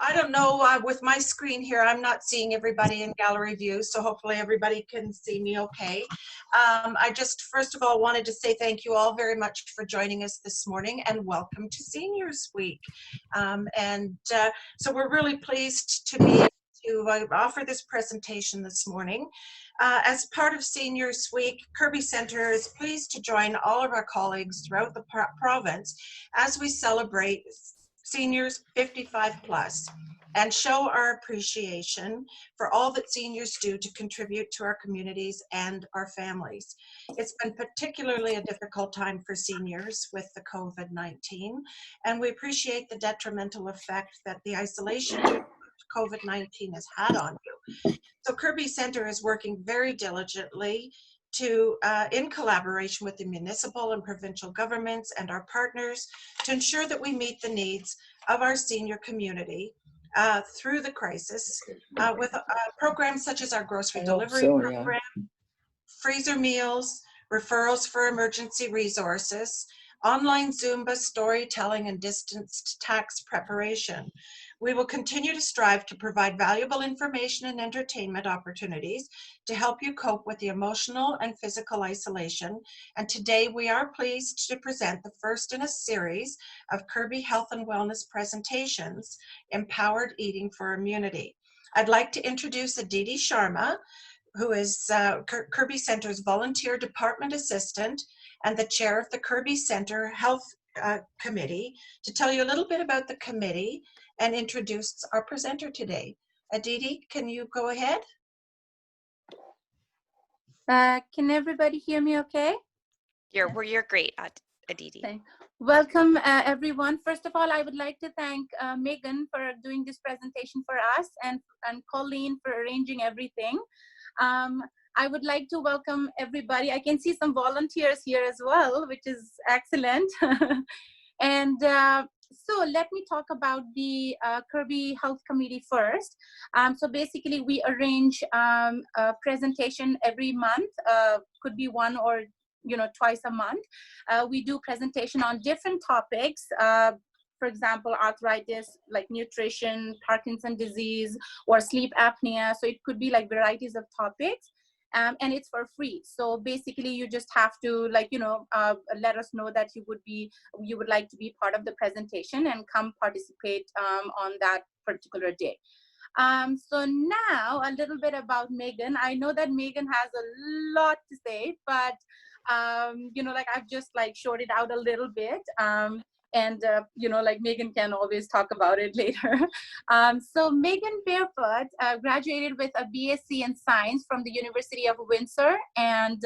I don't know, with my screen here, I'm not seeing everybody in gallery view, so hopefully everybody can see me okay. I just, first of all, wanted to say thank you all very much for joining us this morning, and welcome to Seniors Week. So we're really pleased to be able to offer this presentation this morning. As part of Seniors Week, Kerby Centre is pleased to join all of our colleagues throughout the province as we celebrate seniors 55 plus and show our appreciation for all that seniors do to contribute to our communities and our families. It's been particularly a difficult time for seniors with the COVID-19, and we appreciate the detrimental effect that the isolation due to COVID-19 has had on you. So Kerby Centre is working very diligently to, in collaboration with the municipal and provincial governments and our partners, to ensure that we meet the needs of our senior community through the crisis with programs such as our grocery delivery program, freezer meals, referrals for emergency resources, online Zumba storytelling, and distanced tax preparation. We will continue to strive to provide valuable information and entertainment opportunities to help you cope with the emotional and physical isolation. And today we are pleased to present the first in a series of Kerby Health and Wellness presentations, Empowered Eating for Immunity. I'd like to introduce Aditi Sharma, who is Kerby Centre's Volunteer Department Assistant and the Chair of the Kerby Centre Health Committee, to tell you a little bit about the committee and introduce our presenter today. Aditi, can you go ahead? Can everybody hear me okay? You're great, Aditi. Okay. Welcome, everyone. First of all, I would like to thank Megan for doing this presentation for us, and Colleen for arranging everything. I would like to welcome everybody. I can see some volunteers here as well, which is excellent. And so let me talk about the Kerby Health Committee first. So basically we arrange a presentation every month, could be one or twice a month. We do presentation on different topics. For example, arthritis, like nutrition, Parkinson's disease, or sleep apnea. So it could be like varieties of topics. And it's for free. So basically you just have to let us know that you would like to be part of the presentation and come participate on that particular day. So now a little bit about Megan. I know that Megan has a lot to say, but I've just showed it out a little bit. Megan can always talk about it later. So Megan Barefoot graduated with a BSc in Science from the University of Windsor and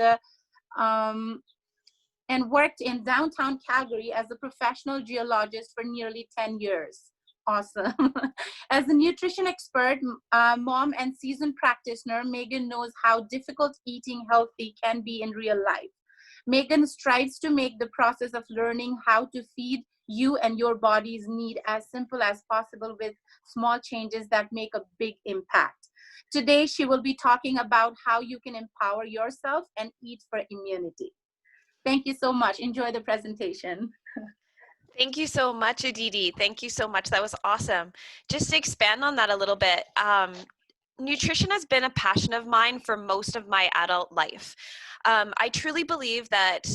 worked in downtown Calgary as a professional geologist for nearly 10 years. Awesome. As a nutrition expert, mom, and seasoned practitioner, Megan knows how difficult eating healthy can be in real life. Megan strives to make the process of learning how to feed you and your body's need as simple as possible, with small changes that make a big impact. Today, she will be talking about how you can empower yourself and eat for immunity. Thank you so much. Enjoy the presentation. Thank you so much, Aditi. Thank you so much. That was awesome. Just to expand on that a little bit, nutrition has been a passion of mine for most of my adult life. I truly believe that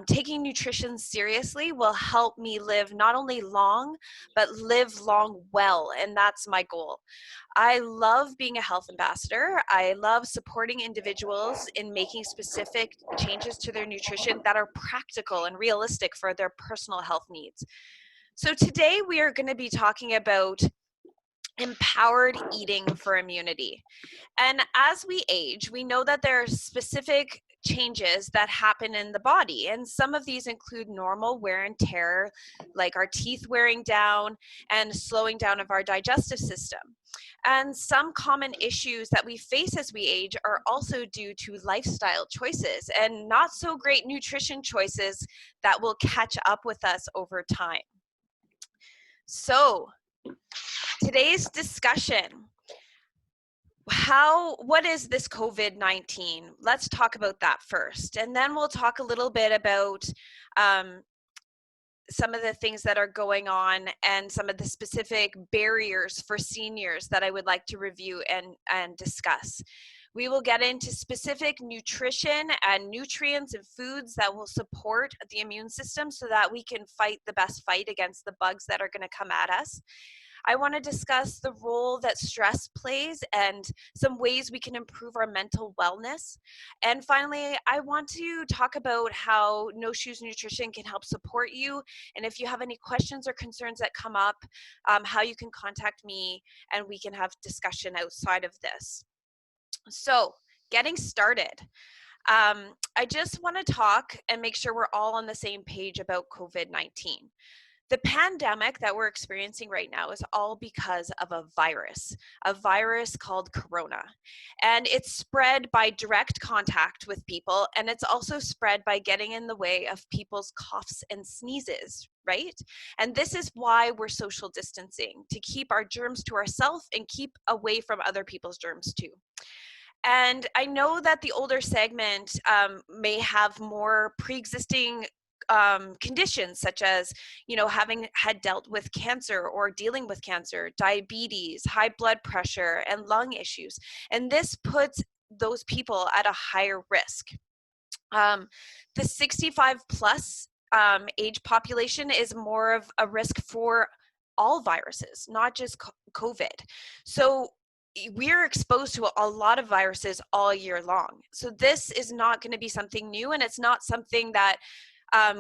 taking nutrition seriously will help me live not only long, but live long well, and that's my goal. I love being a health ambassador. I love supporting individuals in making specific changes to their nutrition that are practical and realistic for their personal health needs. So today we are going to be talking about empowered eating for immunity. And as we age, we know that there are specific changes that happen in the body. And some of these include normal wear and tear, like our teeth wearing down and slowing down of our digestive system. And some common issues that we face as we age are also due to lifestyle choices and not so great nutrition choices that will catch up with us over time. So, today's discussion, what is this COVID-19? Let's talk about that first. And then we'll talk a little bit about some of the things that are going on and some of the specific barriers for seniors that I would like to review and discuss. We will get into specific nutrition and nutrients and foods that will support the immune system so that we can fight the best fight against the bugs that are going to come at us. I want to discuss the role that stress plays and some ways we can improve our mental wellness. And finally, I want to talk about how No Shoes Nutrition can help support you. And if you have any questions or concerns that come up, how you can contact me and we can have discussion outside of this. So, getting started. I just want to talk and make sure we're all on the same page about COVID-19. The pandemic that we're experiencing right now is all because of a virus called corona. And it's spread by direct contact with people, and it's also spread by getting in the way of people's coughs and sneezes, right? And this is why we're social distancing, to keep our germs to ourselves and keep away from other people's germs too. And I know that the older segment may have more pre-existing conditions, such as, having had dealt with cancer or dealing with cancer, diabetes, high blood pressure, and lung issues. And this puts those people at a higher risk. The 65 plus age population is more of a risk for all viruses, not just COVID. So we're exposed to a lot of viruses all year long. So this is not going to be something new, and it's not something that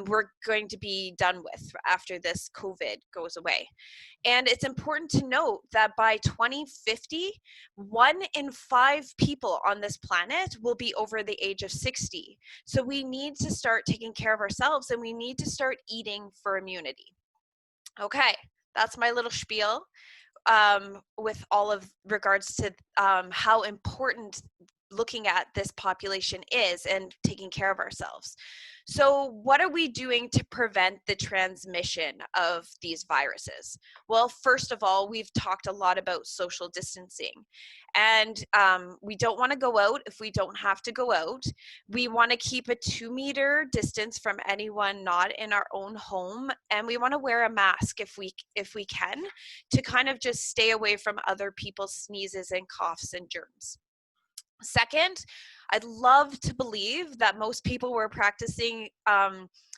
we're going to be done with after this COVID goes away. And it's important to note that by 2050, 1 in 5 people on this planet will be over the age of 60. So we need to start taking care of ourselves, and we need to start eating for immunity. Okay, that's my little spiel. With all of regards to how important looking at this population is and taking care of ourselves. So what are we doing to prevent the transmission of these viruses? Well, first of all, we've talked a lot about social distancing. And we don't want to go out if we don't have to go out. We want to keep a 2-meter distance from anyone not in our own home. And we want to wear a mask if we can, to kind of just stay away from other people's sneezes and coughs and germs. Second, I'd love to believe that most people were practicing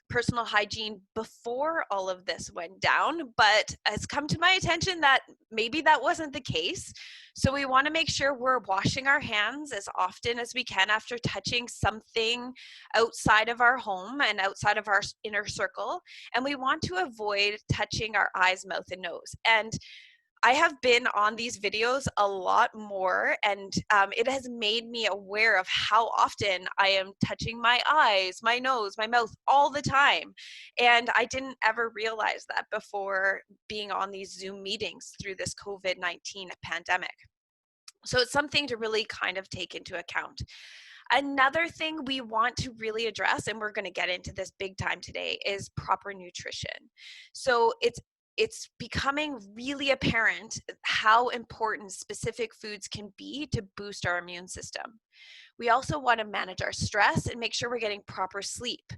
personal hygiene before all of this went down, but it's come to my attention that maybe that wasn't the case. So we want to make sure we're washing our hands as often as we can after touching something outside of our home and outside of our inner circle. And we want to avoid touching our eyes, mouth, and nose. And I have been on these videos a lot more, and it has made me aware of how often I am touching my eyes, my nose, my mouth all the time. And I didn't ever realize that before being on these Zoom meetings through this COVID-19 pandemic. So it's something to really kind of take into account. Another thing we want to really address, and we're going to get into this big time today, is proper nutrition. So it's becoming really apparent how important specific foods can be to boost our immune system. We also want to manage our stress and make sure we're getting proper sleep.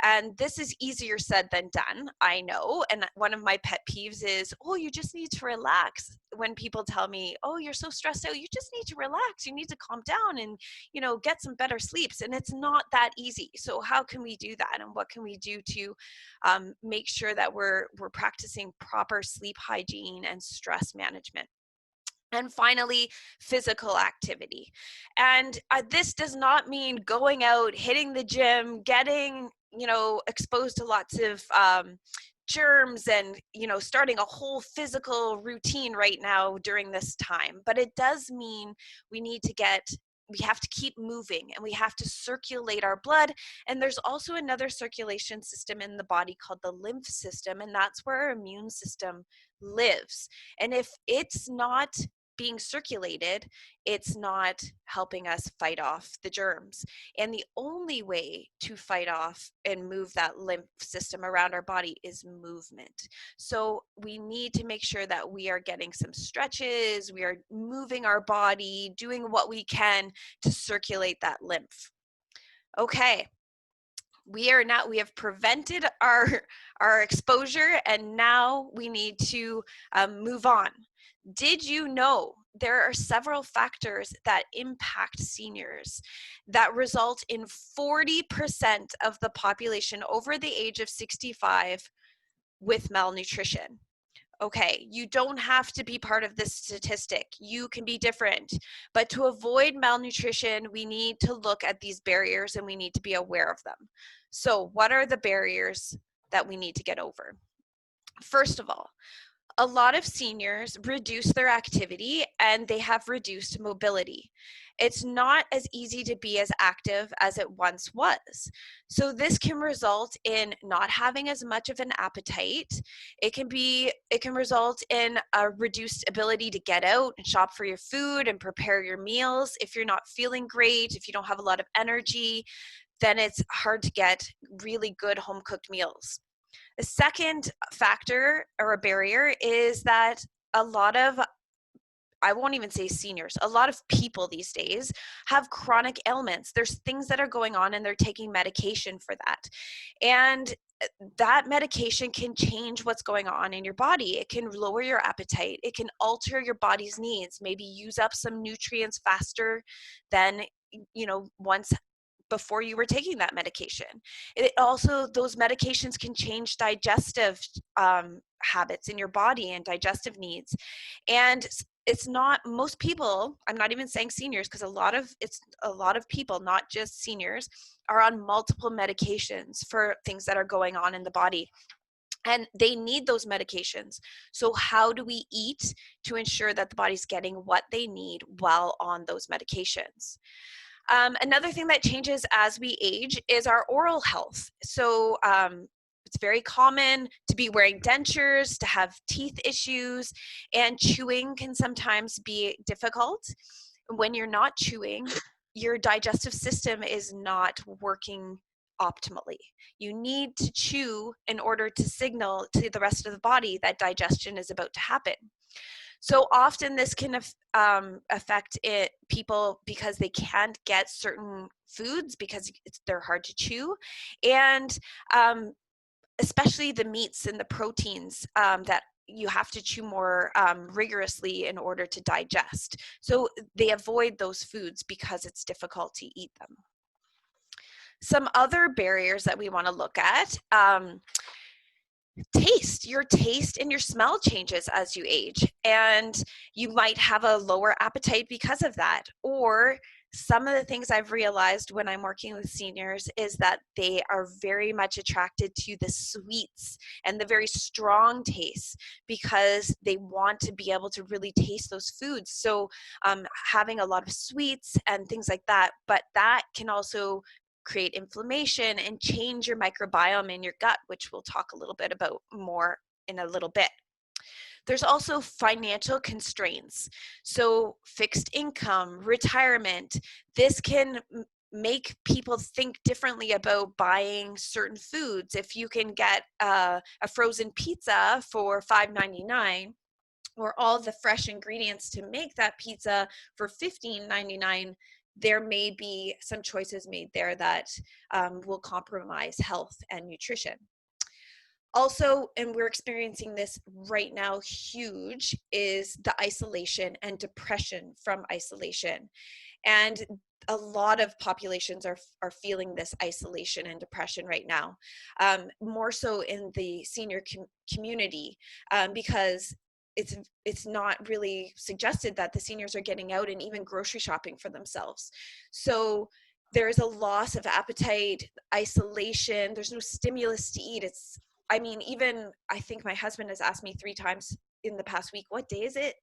And this is easier said than done, I know. And one of my pet peeves is, oh, you just need to relax. When people tell me, oh, you're so stressed out, you just need to relax. You need to calm down and, get some better sleeps. And it's not that easy. So how can we do that? And what can we do to make sure that we're practicing proper sleep hygiene and stress management? And finally, physical activity. And this does not mean going out, hitting the gym, getting, exposed to lots of germs and, starting a whole physical routine right now during this time. But it does mean we have to keep moving, and we have to circulate our blood. And there's also another circulation system in the body called the lymph system, and that's where our immune system lives. And if it's not being circulated, it's not helping us fight off the germs. And the only way to fight off and move that lymph system around our body is movement. So we need to make sure that we are getting some stretches, we are moving our body, doing what we can to circulate that lymph. Okay, We have prevented our exposure, and now we need to move on. Did you know there are several factors that impact seniors that result in 40% of the population over the age of 65 with malnutrition? Okay, you don't have to be part of this statistic. You can be different. But to avoid malnutrition, we need to look at these barriers and we need to be aware of them. So, what are the barriers that we need to get over? First of all, a lot of seniors reduce their activity and they have reduced mobility. It's not as easy to be as active as it once was. So this can result in not having as much of an appetite. It can result in a reduced ability to get out and shop for your food and prepare your meals. If you're not feeling great, if you don't have a lot of energy, then it's hard to get really good home cooked meals. The second factor or a barrier is that a lot of, I won't even say seniors, a lot of people these days have chronic ailments. There's things that are going on and they're taking medication for that. And that medication can change what's going on in your body. It can lower your appetite. It can alter your body's needs, maybe use up some nutrients faster than, once before you were taking that medication. It also, those medications can change digestive habits in your body and digestive needs. And it's not, most people, I'm not even saying seniors, because a lot of people, not just seniors, are on multiple medications for things that are going on in the body. And they need those medications. So how do we eat to ensure that the body's getting what they need while on those medications? Another thing that changes as we age is our oral health. So it's very common to be wearing dentures, to have teeth issues, and chewing can sometimes be difficult. When you're not chewing, your digestive system is not working optimally. You need to chew in order to signal to the rest of the body that digestion is about to happen. So often this can affect people because they can't get certain foods because they're hard to chew, and especially the meats and the proteins that you have to chew more rigorously in order to digest. So they avoid those foods because it's difficult to eat them. Some other barriers that we want to look at. Your taste and your smell changes as you age, and you might have a lower appetite because of that. Or some of the things I've realized when I'm working with seniors is that they are very much attracted to the sweets and the very strong tastes because they want to be able to really taste those foods. So having a lot of sweets and things like that, but that can also create inflammation and change your microbiome in your gut, which we'll talk a little bit about more in a little bit. There's also financial constraints. So fixed income, retirement, this can make people think differently about buying certain foods. If you can get a frozen pizza for $5.99, or all the fresh ingredients to make that pizza for $15.99, there may be some choices made there that will compromise health and nutrition. Also, and we're experiencing this right now huge, is the isolation and depression from isolation. And a lot of populations are feeling this isolation and depression right now, more so in the senior community, because it's not really suggested that the seniors are getting out and even grocery shopping for themselves. So there's a loss of appetite, isolation, there's no stimulus to eat. Even I think my husband has asked me 3 times in the past week, what day is it?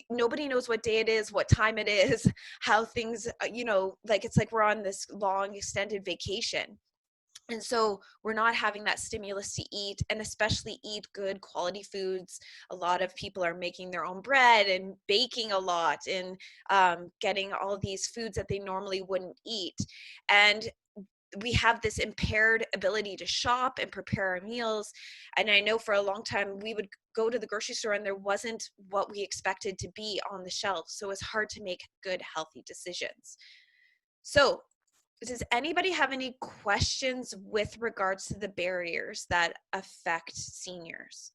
Nobody knows what day it is, what time it is, how things, it's like we're on this long extended vacation. And so we're not having that stimulus to eat, and especially eat good quality foods. A lot of people are making their own bread and baking a lot and getting all these foods that they normally wouldn't eat. And we have this impaired ability to shop and prepare our meals. And I know for a long time we would go to the grocery store and there wasn't what we expected to be on the shelf. So it's hard to make good, healthy decisions. So Does anybody have any questions with regards to the barriers that affect seniors?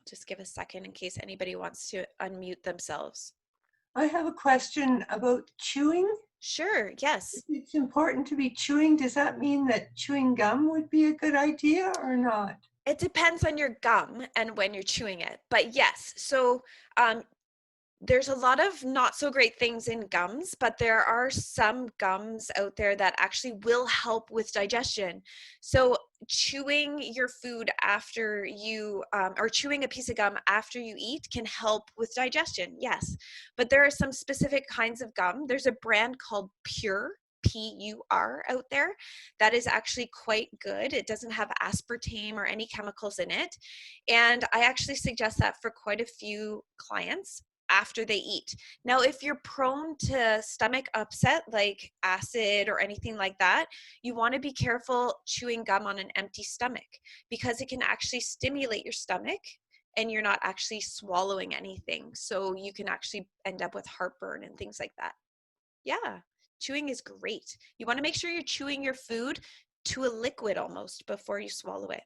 Just give a second in case anybody wants to unmute themselves. I have a question about chewing. Sure, yes. If it's important to be chewing, does that mean that chewing gum would be a good idea or not? It depends on your gum and when you're chewing it, but yes. So there's a lot of not so great things in gums, but there are some gums out there that actually will help with digestion. So chewing your food after you, or chewing a piece of gum after you eat can help with digestion, yes. But there are some specific kinds of gum. There's a brand called Pure, P-U-R, out there that is actually quite good. It doesn't have aspartame or any chemicals in it. And I actually suggest that for quite a few clients after they eat. Now, if you're prone to stomach upset, like acid or anything like that, you want to be careful chewing gum on an empty stomach because it can actually stimulate your stomach and you're not actually swallowing anything. So you can actually end up with heartburn and things like that. Yeah, chewing is great. You want to make sure you're chewing your food to a liquid almost before you swallow it.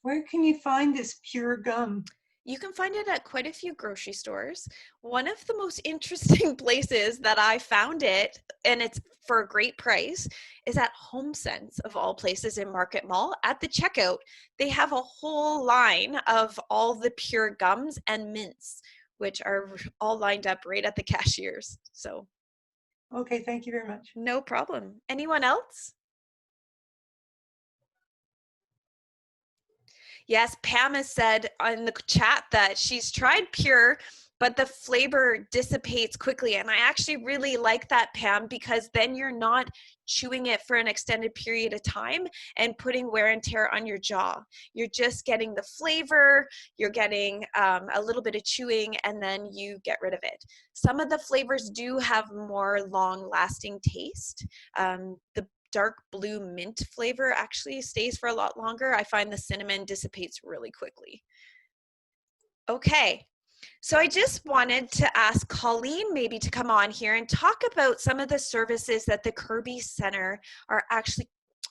Where can you find this pure gum? You can find it at quite a few grocery stores. One of the most interesting places that I found it, and it's for a great price, is at HomeSense, of all places, in Market Mall. At the checkout, they have a whole line of all the pure gums and mints, which are all lined up right at the cashiers. So, Okay, thank you very much. no problem. Anyone else? Yes, Pam has said in the chat that she's tried Pure, but the flavor dissipates quickly. And I actually really like that, Pam, because then you're not chewing it for an extended period of time and putting wear and tear on your jaw. You're just getting the flavor, you're getting a little bit of chewing, and then you get rid of it. Some of the flavors do have more long-lasting taste. The dark blue mint flavor actually stays for a lot longer. I find the cinnamon dissipates really quickly. Okay, so I just wanted to ask Colleen maybe to come on here and talk about some of the services that the Kerby Centre are actually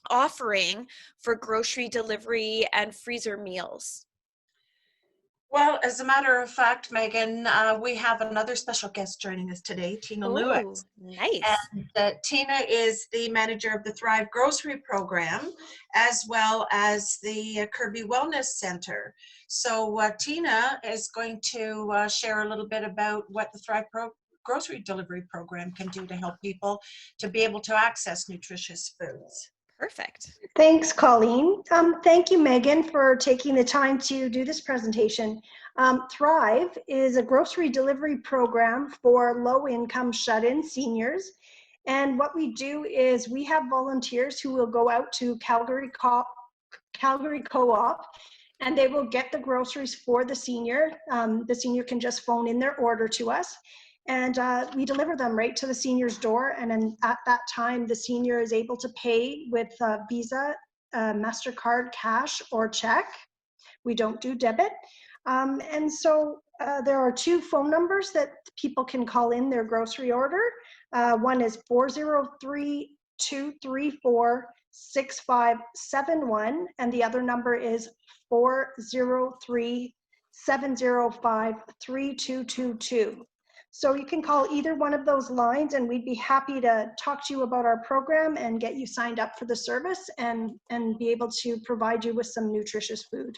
offering for grocery delivery and freezer meals. Well, as a matter of fact, Megan, we have another special guest joining us today, Tina Lewis. Nice. And Tina is the manager of the Thrive Grocery Program, as well as the Kerby Wellness Center. So Tina is going to share a little bit about what the Thrive Grocery Delivery Program can do to help people to be able to access nutritious foods. Perfect. Thanks, Colleen. Thank you, Megan, for taking the time to do this presentation. Thrive is a grocery delivery program for low-income shut-in seniors. And what we do is we have volunteers who will go out to Calgary Co-op, and they will get the groceries for the senior. The senior can just phone in their order to us. And we deliver them right to the senior's door. And then at that time, the senior is able to pay with Visa, MasterCard, cash, or check. We don't do debit. And so there are 2 phone numbers that people can call in their grocery order. One is 403-234-6571. And the other number is 403-705-3222. So you can call either one of those lines and we'd be happy to talk to you about our program and get you signed up for the service and be able to provide you with some nutritious food.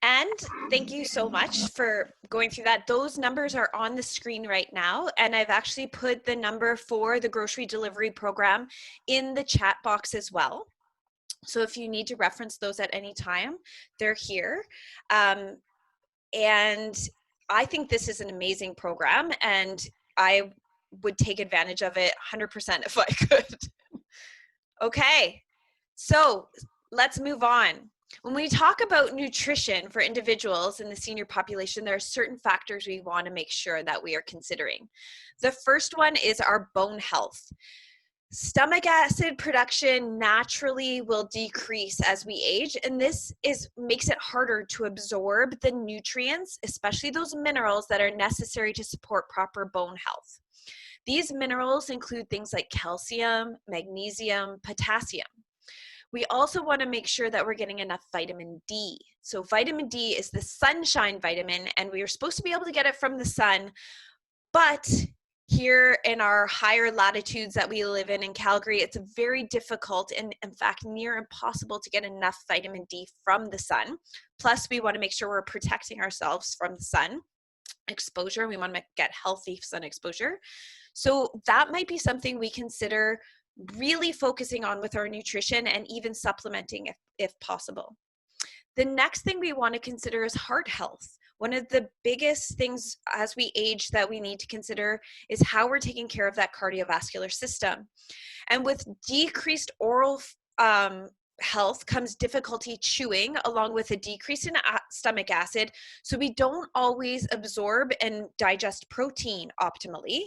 And thank you so much for going through that. Those numbers are on the screen right now. And I've actually put the number for the grocery delivery program in the chat box as well. So if you need to reference those at any time, they're here. And I think this is an amazing program and I would take advantage of it 100% if I could. Okay, so let's move on. When we talk about nutrition for individuals in the senior population, there are certain factors we want to make sure that we are considering. The first one is our bone health. Stomach acid production naturally will decrease as we age, and this makes it harder to absorb the nutrients, especially those minerals that are necessary to support proper bone health. These minerals include things like calcium, magnesium, potassium. We also want to make sure that we're getting enough vitamin D. So vitamin D is the sunshine vitamin, and we are supposed to be able to get it from the sun, but here in our higher latitudes that we live in Calgary, it's very difficult and in fact near impossible to get enough vitamin D from the sun. Plus, we want to make sure we're protecting ourselves from the sun exposure. We want to get healthy sun exposure. So that might be something we consider really focusing on with our nutrition and even supplementing if possible. The next thing we want to consider is heart health. One of the biggest things as we age that we need to consider is how we're taking care of that cardiovascular system. And with decreased oral health comes difficulty chewing, along with a decrease in stomach acid. So we don't always absorb and digest protein optimally.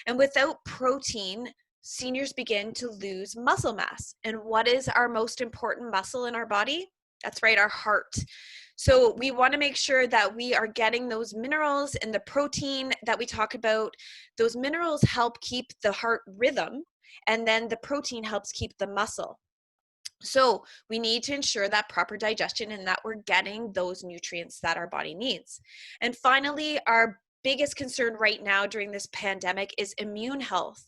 And without protein, seniors begin to lose muscle mass. And what is our most important muscle in our body? That's right, our heart. So we want to make sure that we are getting those minerals and the protein that we talk about. Those minerals help keep the heart rhythm, and then the protein helps keep the muscle. So we need to ensure that proper digestion and that we're getting those nutrients that our body needs. And finally, our biggest concern right now during this pandemic is immune health.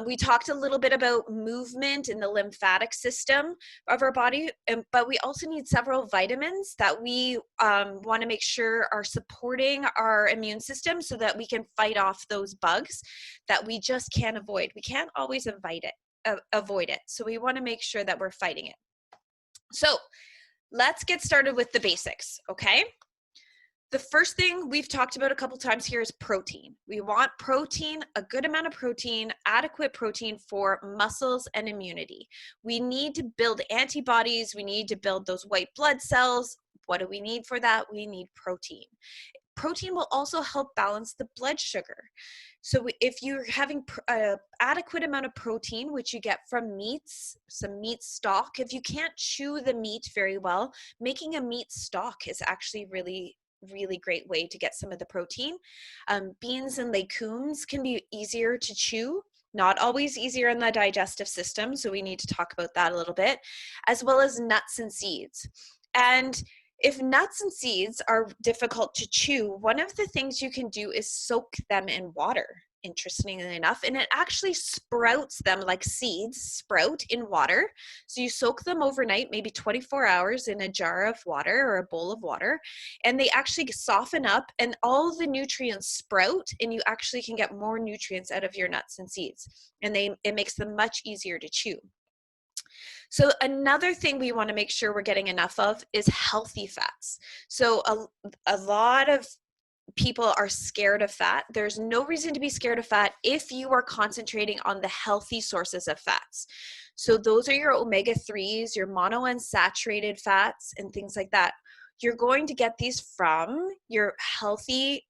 We talked a little bit about movement in the lymphatic system of our body, but we also need several vitamins that we want to make sure are supporting our immune system so that we can fight off those bugs that we just can't avoid. We can't always avoid it. So we want to make sure that we're fighting it. So let's get started with the basics, okay? The first thing we've talked about a couple times here is protein. We want protein, a good amount of protein, adequate protein for muscles and immunity. We need to build antibodies. We need to build those white blood cells. What do we need for that? We need protein. Protein will also help balance the blood sugar. So if you're having an adequate amount of protein, which you get from meats, some meat stock, if you can't chew the meat very well, making a meat stock is actually really great way to get some of the protein. Beans and legumes can be easier to chew, not always easier in the digestive system, so we need to talk about that a little bit, as well as nuts and seeds. And if nuts and seeds are difficult to chew, one of the things you can do is soak them in water, interestingly enough, and it actually sprouts them like seeds sprout in water. So you soak them overnight, maybe 24 hours in a jar of water or a bowl of water, and they actually soften up and all the nutrients sprout, and you actually can get more nutrients out of your nuts and seeds, and it makes them much easier to chew. So another thing we want to make sure we're getting enough of is healthy fats. So a lot of people are scared of fat. There's no reason to be scared of fat if you are concentrating on the healthy sources of fats. So those are your omega-3s, your monounsaturated fats, and things like that. You're going to get these from your healthy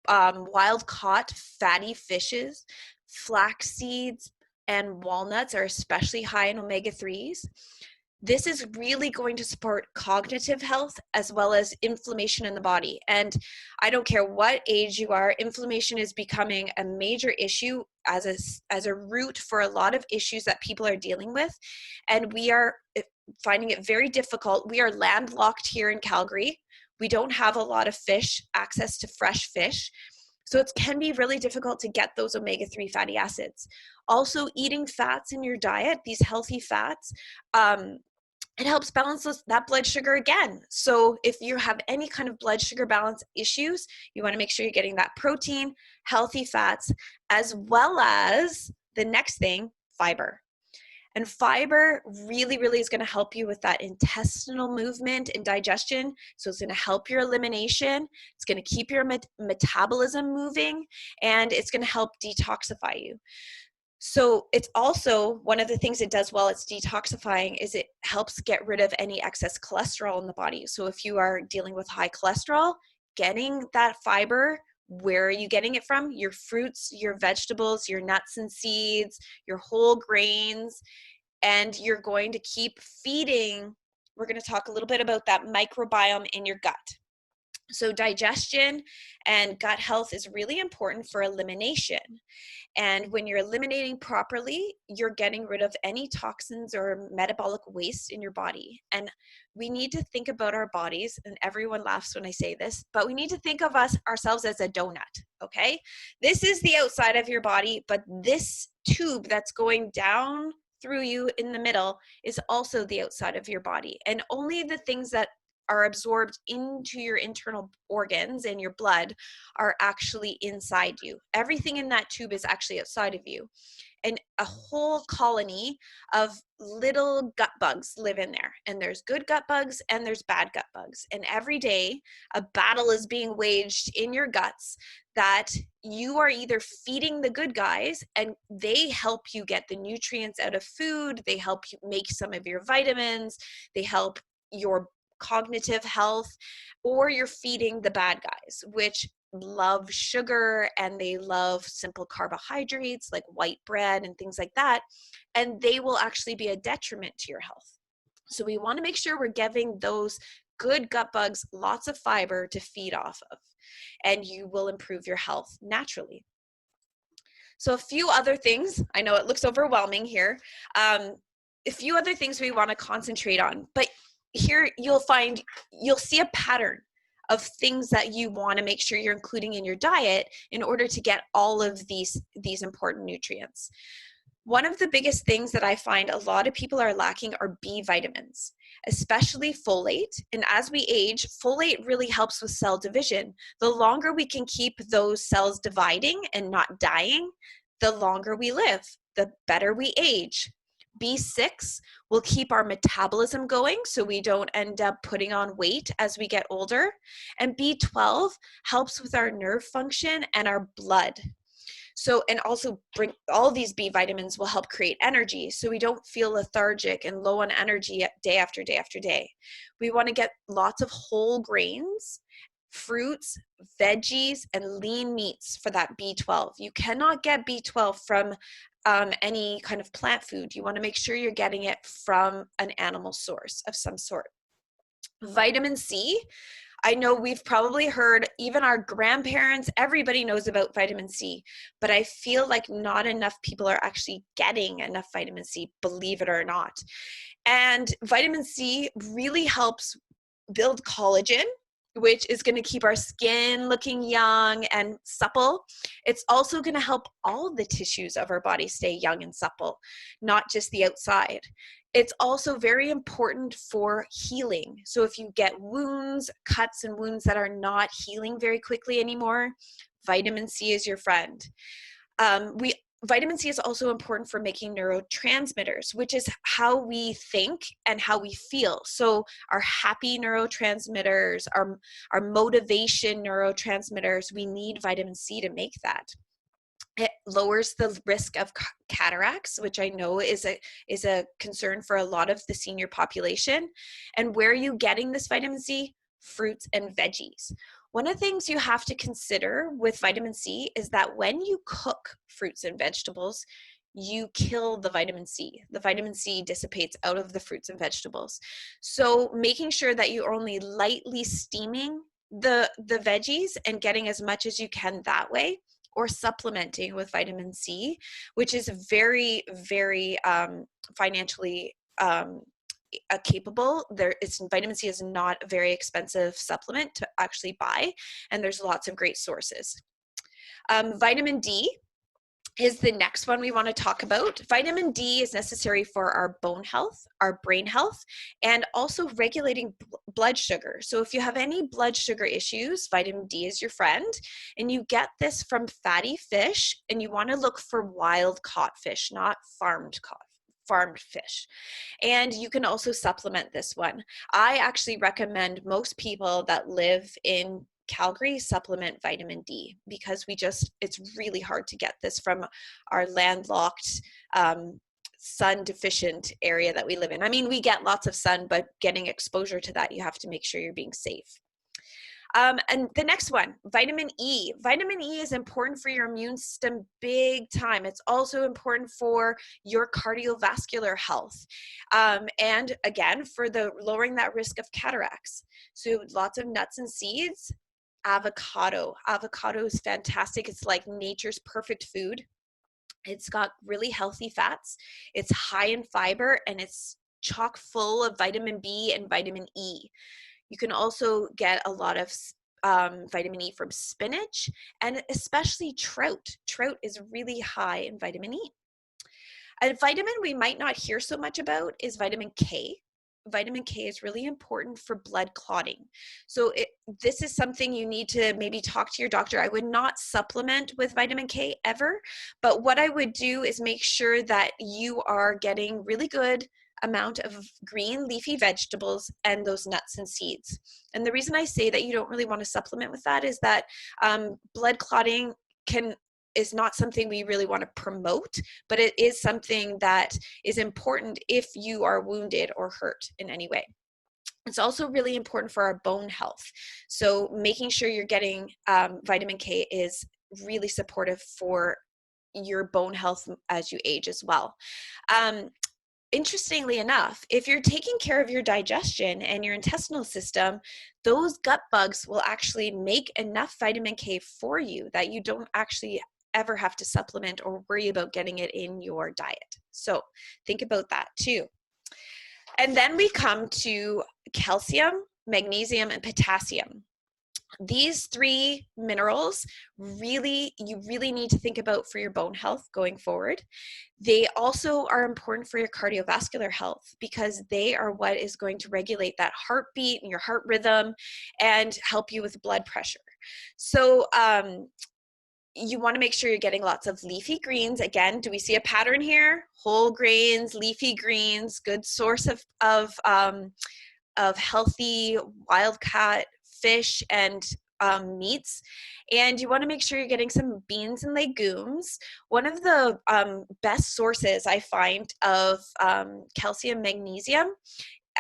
wild-caught fatty fishes, flax seeds, and walnuts are especially high in omega-3s. This is really going to support cognitive health as well as inflammation in the body. And I don't care what age you are, inflammation is becoming a major issue as a root for a lot of issues that people are dealing with. And we are finding it very difficult. We are landlocked here in Calgary. We don't have a lot of fish, access to fresh fish. So it can be really difficult to get those omega-3 fatty acids. Also, eating fats in your diet, these healthy fats, it helps balance that blood sugar again. So if you have any kind of blood sugar balance issues, you want to make sure you're getting that protein, healthy fats, as well as the next thing, fiber. And fiber really is going to help you with that intestinal movement and digestion. So it's going to help your elimination. It's going to keep your metabolism moving, and it's going to help detoxify you. So it's also one of the things it does while it's detoxifying is it helps get rid of any excess cholesterol in the body. So if you are dealing with high cholesterol, getting that fiber Where are you getting it from? Your fruits, your vegetables, your nuts and seeds, your whole grains, and you're going to keep feeding. We're going to talk a little bit about that microbiome in your gut. So digestion and gut health is really important for elimination. And when you're eliminating properly, you're getting rid of any toxins or metabolic waste in your body. And we need to think about our bodies, and everyone laughs when I say this, but we need to think of ourselves as a donut, okay? This is the outside of your body, but this tube that's going down through you in the middle is also the outside of your body. And only the things that are absorbed into your internal organs and your blood are actually inside you. Everything in that tube is actually outside of you. And a whole colony of little gut bugs live in there. And there's good gut bugs and there's bad gut bugs. And every day a battle is being waged in your guts that you are either feeding the good guys and they help you get the nutrients out of food. They help you make some of your vitamins. They help your cognitive health, or you're feeding the bad guys, which love sugar and they love simple carbohydrates like white bread and things like that, and they will actually be a detriment to your health. So we want to make sure we're giving those good gut bugs lots of fiber to feed off of, and you will improve your health naturally. So a few other things, I know it looks overwhelming here, a few other things we want to concentrate on, but here you'll see a pattern of things that you want to make sure you're including in your diet in order to get all of these important nutrients. One of the biggest things that I find a lot of people are lacking are B vitamins, especially folate. And as we age, folate really helps with cell division. The longer we can keep those cells dividing and not dying, the longer we live, the better we age. B6 will keep our metabolism going so we don't end up putting on weight as we get older. And B12 helps with our nerve function and our blood. So, and also bring all these B vitamins will help create energy so we don't feel lethargic and low on energy day after day after day. We want to get lots of whole grains, fruits, veggies, and lean meats for that B12. You cannot get B12 from any kind of plant food. You want to make sure you're getting it from an animal source of some sort. Vitamin C, I know we've probably heard, even our grandparents, everybody knows about vitamin C, but I feel like not enough people are actually getting enough vitamin C, believe it or not. And vitamin C really helps build collagen, which is going to keep our skin looking young and supple. It's also going to help all the tissues of our body stay young and supple, not just the outside. It's also very important for healing. So if you get wounds, cuts and wounds that are not healing very quickly anymore, vitamin C is your friend. Vitamin C is also important for making neurotransmitters, which is how we think and how we feel. So our happy neurotransmitters, our motivation neurotransmitters, we need vitamin C to make that. It lowers the risk of cataracts, which I know is a concern for a lot of the senior population. And where are you getting this vitamin C? Fruits and veggies. One of the things you have to consider with vitamin C is that when you cook fruits and vegetables, you kill the vitamin C. The vitamin C dissipates out of the fruits and vegetables. So making sure that you're only lightly steaming the veggies and getting as much as you can that way, or supplementing with vitamin C, which is very, very financially capable. Vitamin C is not a very expensive supplement to actually buy, and there's lots of great sources. Vitamin D is the next one we want to talk about. Vitamin D is necessary for our bone health, our brain health, and also regulating blood sugar. So if you have any blood sugar issues, vitamin D is your friend, and you get this from fatty fish, and you want to look for wild caught fish, not farmed fish. And you can also supplement this one. I actually recommend most people that live in Calgary supplement vitamin D because it's really hard to get this from our landlocked, sun deficient area that we live in. I mean, we get lots of sun, but getting exposure to that, you have to make sure you're being safe. And the next one, vitamin E. Vitamin E is important for your immune system big time. It's also important for your cardiovascular health. And again, for the lowering that risk of cataracts. So lots of nuts and seeds. Avocado. Avocado is fantastic. It's like nature's perfect food. It's got really healthy fats. It's high in fiber, and it's chock full of vitamin B and vitamin E. You can also get a lot of vitamin E from spinach, and especially trout. Trout is really high in vitamin E. A vitamin we might not hear so much about is vitamin K. Vitamin K is really important for blood clotting. So this is something you need to maybe talk to your doctor. I would not supplement with vitamin K ever, but what I would do is make sure that you are getting really good amount of green leafy vegetables and those nuts and seeds. And the reason I say that you don't really want to supplement with that is that blood clotting is not something we really want to promote, but it is something that is important if you are wounded or hurt in any way. It's also really important for our bone health. So making sure you're getting vitamin K is really supportive for your bone health as you age as well. Interestingly enough, if you're taking care of your digestion and your intestinal system, those gut bugs will actually make enough vitamin K for you that you don't actually ever have to supplement or worry about getting it in your diet. So think about that too. And then we come to calcium, magnesium, and potassium. These three minerals you really need to think about for your bone health going forward. They also are important for your cardiovascular health because they are what is going to regulate that heartbeat and your heart rhythm and help you with blood pressure. So you want to make sure you're getting lots of leafy greens. Again, do we see a pattern here? Whole grains, leafy greens, good source of healthy wild-caught fish and meats. And you want to make sure you're getting some beans and legumes. One of the best sources I find of calcium, magnesium,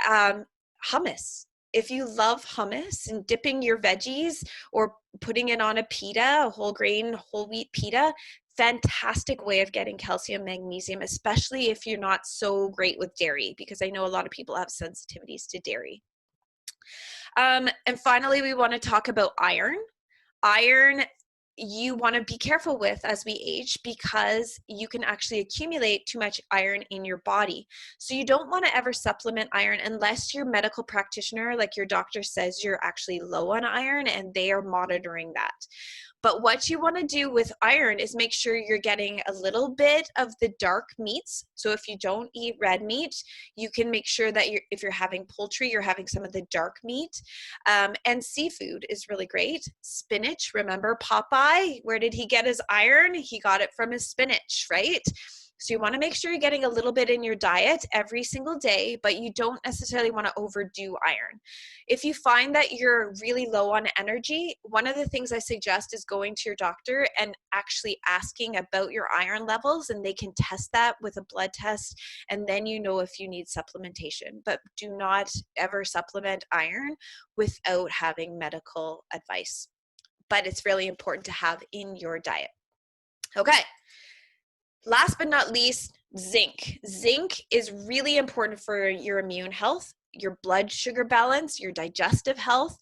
hummus. If you love hummus and dipping your veggies or putting it on a pita, a whole grain, whole wheat pita, fantastic way of getting calcium, magnesium, especially if you're not so great with dairy, because I know a lot of people have sensitivities to dairy. And finally, we want to talk about iron. Iron, you want to be careful with as we age because you can actually accumulate too much iron in your body. So you don't want to ever supplement iron unless your medical practitioner, like your doctor, says you're actually low on iron and they are monitoring that. But what you want to do with iron is make sure you're getting a little bit of the dark meats. So if you don't eat red meat, you can make sure that if you're having poultry, you're having some of the dark meat. And seafood is really great. Spinach, remember Popeye? Where did he get his iron? He got it from his spinach, right? So you want to make sure you're getting a little bit in your diet every single day, but you don't necessarily want to overdo iron. If you find that you're really low on energy, one of the things I suggest is going to your doctor and actually asking about your iron levels, and they can test that with a blood test, and then you know if you need supplementation. But do not ever supplement iron without having medical advice. But it's really important to have in your diet. Okay. Last but not least, zinc. Zinc is really important for your immune health, your blood sugar balance, your digestive health.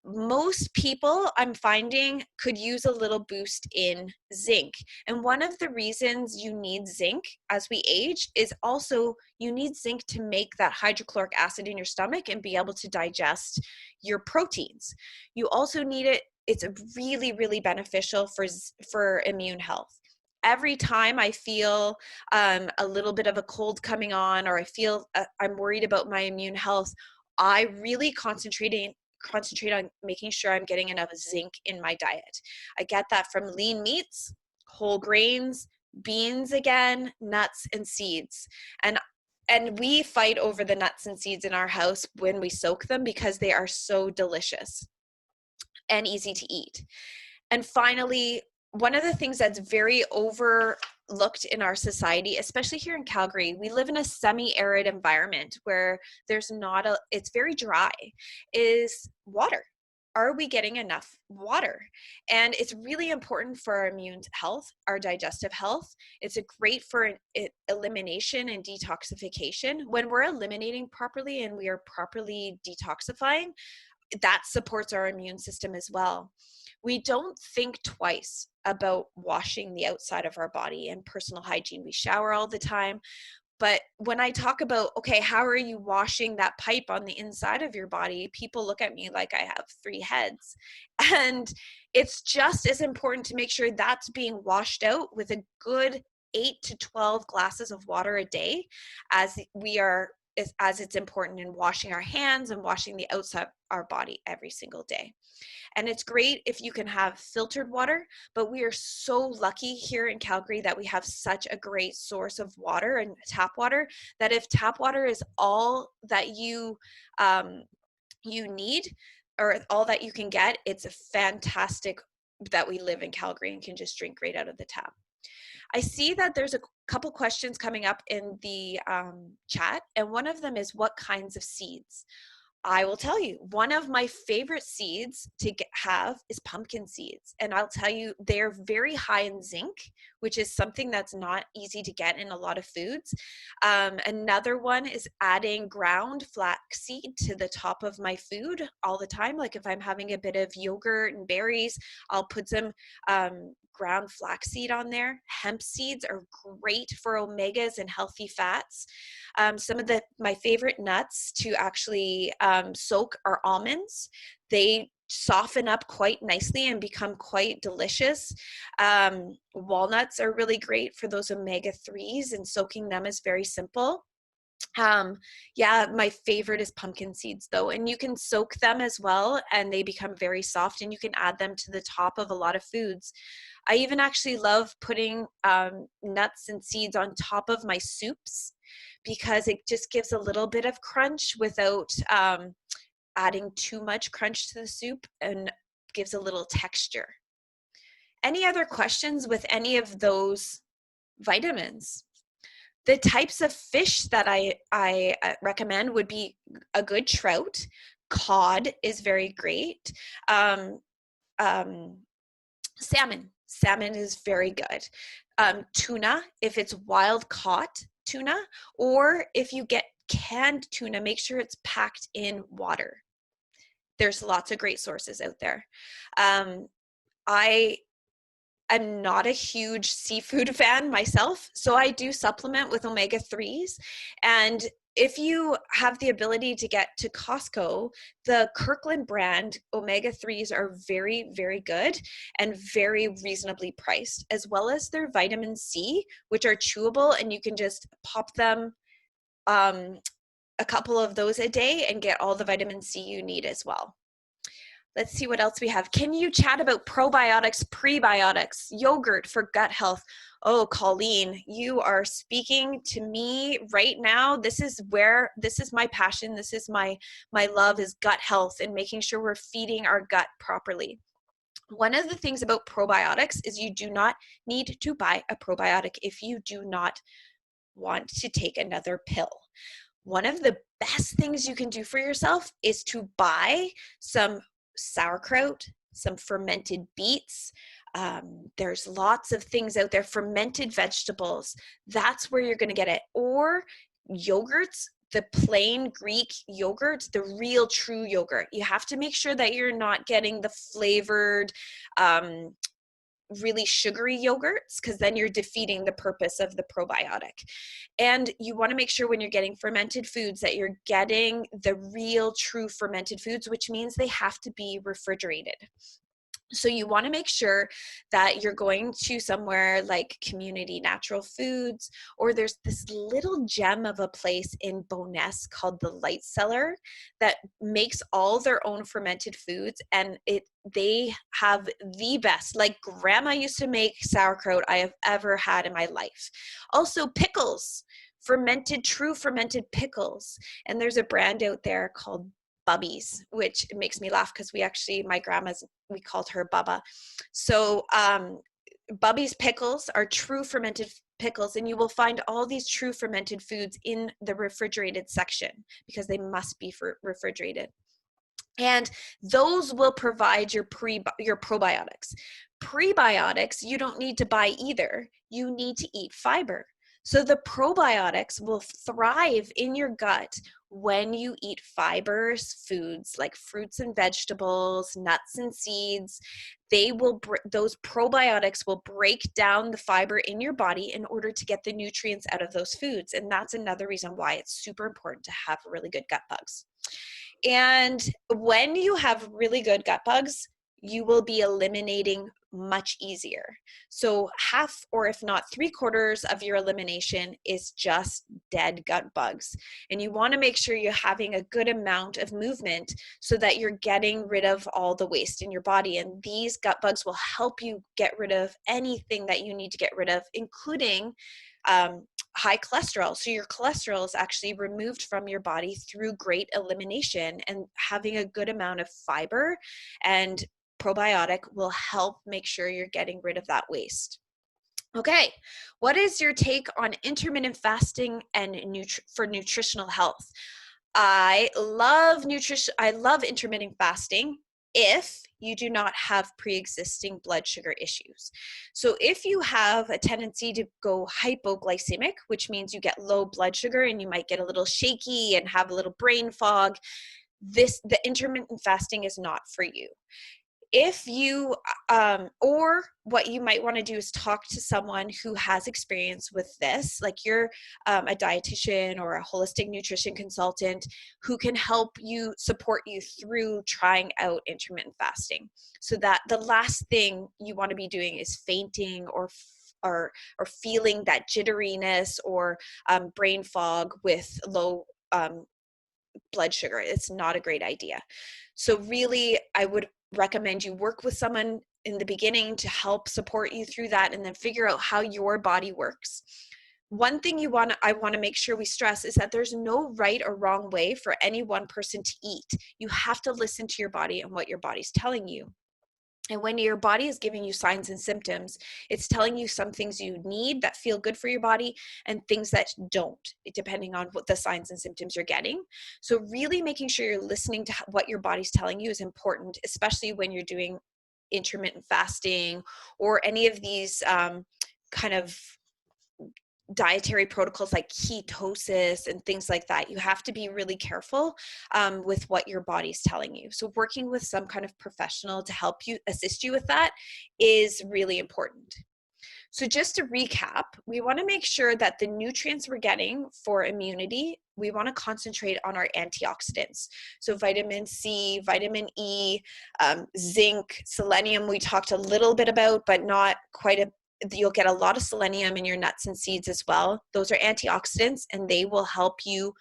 Most people, I'm finding, could use a little boost in zinc. And one of the reasons you need zinc as we age is also you need zinc to make that hydrochloric acid in your stomach and be able to digest your proteins. You also need it. It's really, really beneficial for immune health. Every time I feel a little bit of a cold coming on, or I feel I'm worried about my immune health, I really concentrate on making sure I'm getting enough zinc in my diet. I get that from lean meats, whole grains, beans again, nuts and seeds. And we fight over the nuts and seeds in our house when we soak them because they are so delicious and easy to eat. And finally, one of the things that's very overlooked in our society, especially here in Calgary, we live in a semi-arid environment where it's very dry, is water. are we getting enough water? And it's really important for our immune health, our digestive health. It's great for elimination and detoxification. When we're eliminating properly and we are properly detoxifying, that supports our immune system as well. We don't think twice about washing the outside of our body and personal hygiene. We shower all the time. But when I talk about, okay, how are you washing that pipe on the inside of your body? People look at me like I have 3 heads. And it's just as important to make sure that's being washed out with a good 8 to 12 glasses of water a day as it's important in washing our hands and washing the outside of our body every single day. And it's great if you can have filtered water, but we are so lucky here in Calgary that we have such a great source of water and tap water, that if tap water is all that you need or all that you can get, it's a fantastic that we live in Calgary and can just drink right out of the tap. I see that there's a couple questions coming up in the chat, and one of them is what kinds of seeds? I will tell you, one of my favorite seeds to have is pumpkin seeds. And I'll tell you, they're very high in zinc, which is something that's not easy to get in a lot of foods. Another one is adding ground flaxseed to the top of my food all the time. Like if I'm having a bit of yogurt and berries, I'll put some ground flaxseed on there. Hemp seeds are great for omegas and healthy fats. Some of my favorite nuts to actually soak are almonds. They soften up quite nicely and become quite delicious. Walnuts are really great for those omega-3s, and soaking them is very simple. My favorite is pumpkin seeds though, and you can soak them as well and they become very soft, and you can add them to the top of a lot of foods. I even actually love putting nuts and seeds on top of my soups because it just gives a little bit of crunch without adding too much crunch to the soup, and gives a little texture. Any other questions with any of those vitamins? The types of fish that I recommend would be a good trout. Cod is very great. Salmon is very good. Tuna, if it's wild caught tuna, or if you get canned tuna, make sure it's packed in water. There's lots of great sources out there. I'm not a huge seafood fan myself, so I do supplement with omega-3s. And if you have the ability to get to Costco, the Kirkland brand omega-3s are very, very good and very reasonably priced, as well as their vitamin C, which are chewable, and you can just pop them a couple of those a day and get all the vitamin C you need as well. Let's see what else we have. Can you chat about probiotics, prebiotics, yogurt for gut health? Oh, Colleen, you are speaking to me right now. This is my passion. This is my love, is gut health and making sure we're feeding our gut properly. One of the things about probiotics is you do not need to buy a probiotic if you do not want to take another pill. One of the best things you can do for yourself is to buy some sauerkraut, some fermented beets. There's lots of things out there, fermented vegetables. That's where you're going to get it. Or yogurts, the plain Greek yogurt, the real true yogurt. You have to make sure that you're not getting the flavored, really sugary yogurts, because then you're defeating the purpose of the probiotic. And you want to make sure when you're getting fermented foods that you're getting the real true fermented foods, which means they have to be refrigerated. So you want to make sure that you're going to somewhere like Community Natural Foods, or there's this little gem of a place in Bowness called the Light Cellar that makes all their own fermented foods, and they have the best, like grandma used to make sauerkraut I have ever had in my life. Also pickles, true fermented pickles. And there's a brand out there called Bubby's, which makes me laugh because my grandma's, we called her Bubba. So Bubby's pickles are true fermented pickles, and you will find all these true fermented foods in the refrigerated section because they must be refrigerated. And those will provide your probiotics. Prebiotics, you don't need to buy either. You need to eat fiber. So the probiotics will thrive in your gut when you eat fibers, foods like fruits and vegetables, nuts and seeds. Those probiotics will break down the fiber in your body in order to get the nutrients out of those foods. And that's another reason why it's super important to have really good gut bugs. And when you have really good gut bugs, you will be eliminating much easier. So half, or if not 3/4 of your elimination is just dead gut bugs. And you want to make sure you're having a good amount of movement so that you're getting rid of all the waste in your body. And these gut bugs will help you get rid of anything that you need to get rid of, including high cholesterol. So your cholesterol is actually removed from your body through great elimination, and having a good amount of fiber and probiotic will help make sure you're getting rid of that waste. Okay, what is your take on intermittent fasting and for nutritional health? I love intermittent fasting if you do not have pre-existing blood sugar issues. So if you have a tendency to go hypoglycemic, which means you get low blood sugar and you might get a little shaky and have a little brain fog, the intermittent fasting is not for you. If you, or what you might want to do is talk to someone who has experience with this, like you're a dietitian or a holistic nutrition consultant who can help you, support you through trying out intermittent fasting, so that the last thing you want to be doing is fainting or feeling that jitteriness or brain fog with low blood sugar. It's not a great idea. So really, I would recommend you work with someone in the beginning to help support you through that, and then figure out how your body works. One thing I want to make sure we stress is that there's no right or wrong way for any one person to eat. You have to listen to your body and what your body's telling you. And when your body is giving you signs and symptoms, it's telling you some things you need that feel good for your body and things that don't, depending on what the signs and symptoms you're getting. So really making sure you're listening to what your body's telling you is important, especially when you're doing intermittent fasting or any of these kind of dietary protocols like ketosis and things like that. You have to be really careful with what your body's telling you. So working with some kind of professional to help you, assist you with that, is really important. So just to recap, we want to make sure that the nutrients we're getting for immunity, we want to concentrate on our antioxidants. So vitamin C, vitamin E, zinc, selenium, we talked a little bit about, but not quite you'll get a lot of selenium in your nuts and seeds as well. Those are antioxidants, and they will help you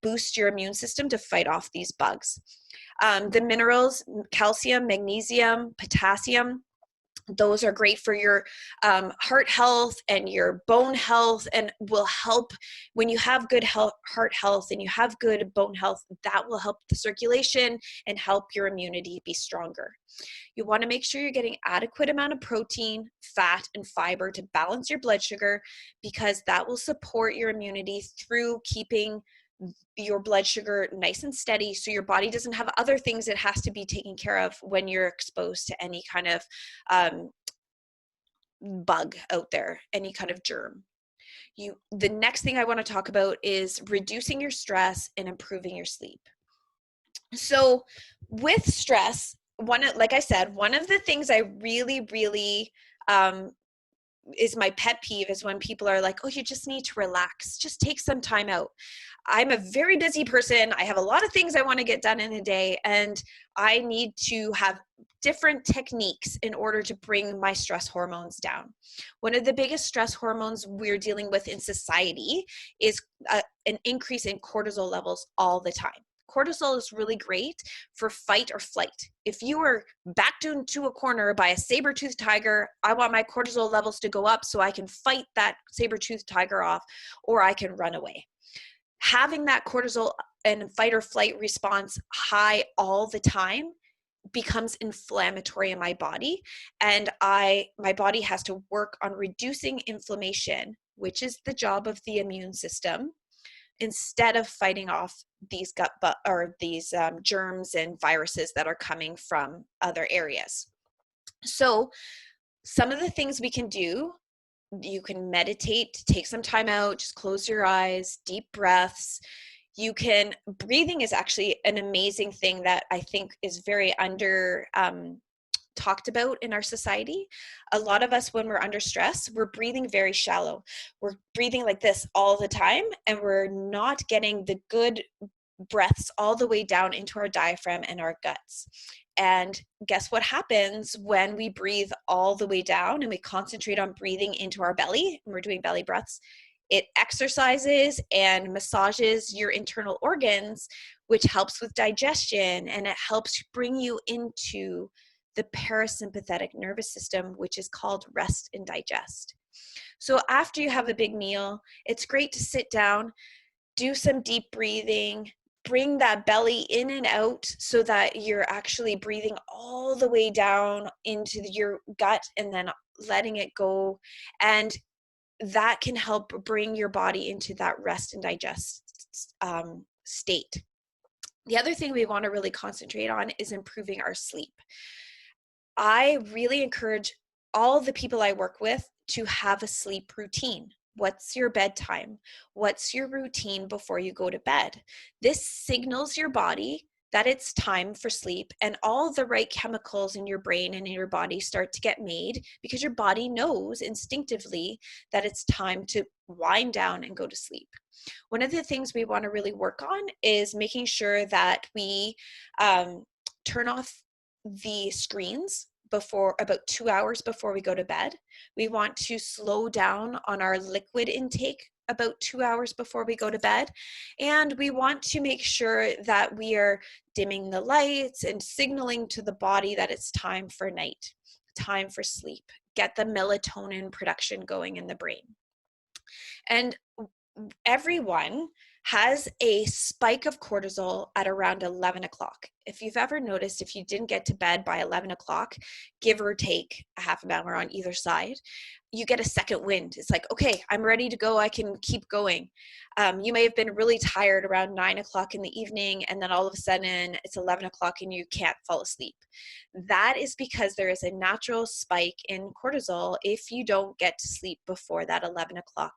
boost your immune system to fight off these bugs. The minerals, calcium, magnesium, potassium, those are great for your heart health and your bone health, and will help when you have good heart health and you have good bone health. That will help the circulation and help your immunity be stronger. You want to make sure you're getting adequate amount of protein, fat, and fiber to balance your blood sugar, because that will support your immunity through keeping your blood sugar nice and steady, so your body doesn't have other things it has to be taken care of when you're exposed to any kind of bug out there, any kind of germ. The next thing I want to talk about is reducing your stress and improving your sleep. So with stress, like I said, one of the things I really is my pet peeve is when people are like, oh, you just need to relax, just take some time out. I'm a very busy person. I have a lot of things I want to get done in a day, and I need to have different techniques in order to bring my stress hormones down. One of the biggest stress hormones we're dealing with in society is an increase in cortisol levels all the time. Cortisol is really great for fight or flight. If you are backed into a corner by a saber-toothed tiger, I want my cortisol levels to go up so I can fight that saber-toothed tiger off, or I can run away. Having that cortisol and fight or flight response high all the time becomes inflammatory in my body, and my body has to work on reducing inflammation, which is the job of the immune system, instead of fighting off these these germs and viruses that are coming from other areas. So some of the things we can do, you can meditate, take some time out, just close your eyes, deep breaths. Breathing is actually an amazing thing that I think is very under talked about in our society. A lot of us, when we're under stress, we're breathing very shallow. We're breathing like this all the time, and we're not getting the good breaths all the way down into our diaphragm and our guts. And guess what happens when we breathe all the way down and we concentrate on breathing into our belly, and we're doing belly breaths? It exercises and massages your internal organs, which helps with digestion, and it helps bring you into the parasympathetic nervous system, which is called rest and digest. So after you have a big meal, it's great to sit down, do some deep breathing, bring that belly in and out so that you're actually breathing all the way down into your gut and then letting it go. And that can help bring your body into that rest and digest state. The other thing we want to really concentrate on is improving our sleep. I really encourage all the people I work with to have a sleep routine. What's your bedtime? What's your routine before you go to bed? This signals your body that it's time for sleep, and all the right chemicals in your brain and in your body start to get made because your body knows instinctively that it's time to wind down and go to sleep. One of the things we want to really work on is making sure that we turn off the screens before about 2 hours before we go to bed. We want to slow down on our liquid intake about 2 hours before we go to bed. And we want to make sure that we are dimming the lights and signaling to the body that it's time for night, time for sleep, get the melatonin production going in the brain. And everyone has a spike of cortisol at around 11 o'clock. If you've ever noticed, if you didn't get to bed by 11 o'clock, give or take a half an hour on either side, you get a second wind. It's like, okay, I'm ready to go. I can keep going. You may have been really tired around 9 o'clock in the evening, and then all of a sudden it's 11 o'clock and you can't fall asleep. That is because there is a natural spike in cortisol if you don't get to sleep before that 11 o'clock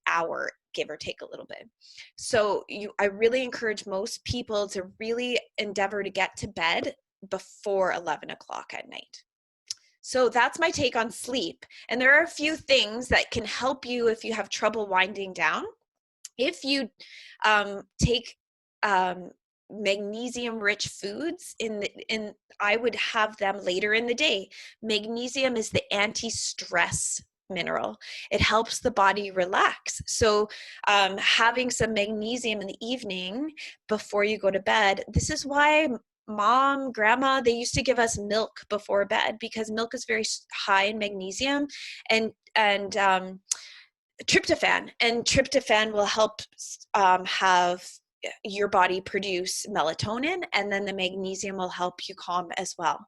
hour, give or take a little bit. So I really encourage most people to really endeavor to get to bed before 11 o'clock at night. So that's my take on sleep. And there are a few things that can help you if you have trouble winding down. If you take magnesium-rich foods, I would have them later in the day. Magnesium is the anti-stress mineral. It helps the body relax. So having some magnesium in the evening before you go to bed, this is why Mom, Grandma, they used to give us milk before bed, because milk is very high in magnesium and tryptophan. And tryptophan will help have your body produce melatonin, and then the magnesium will help you calm as well.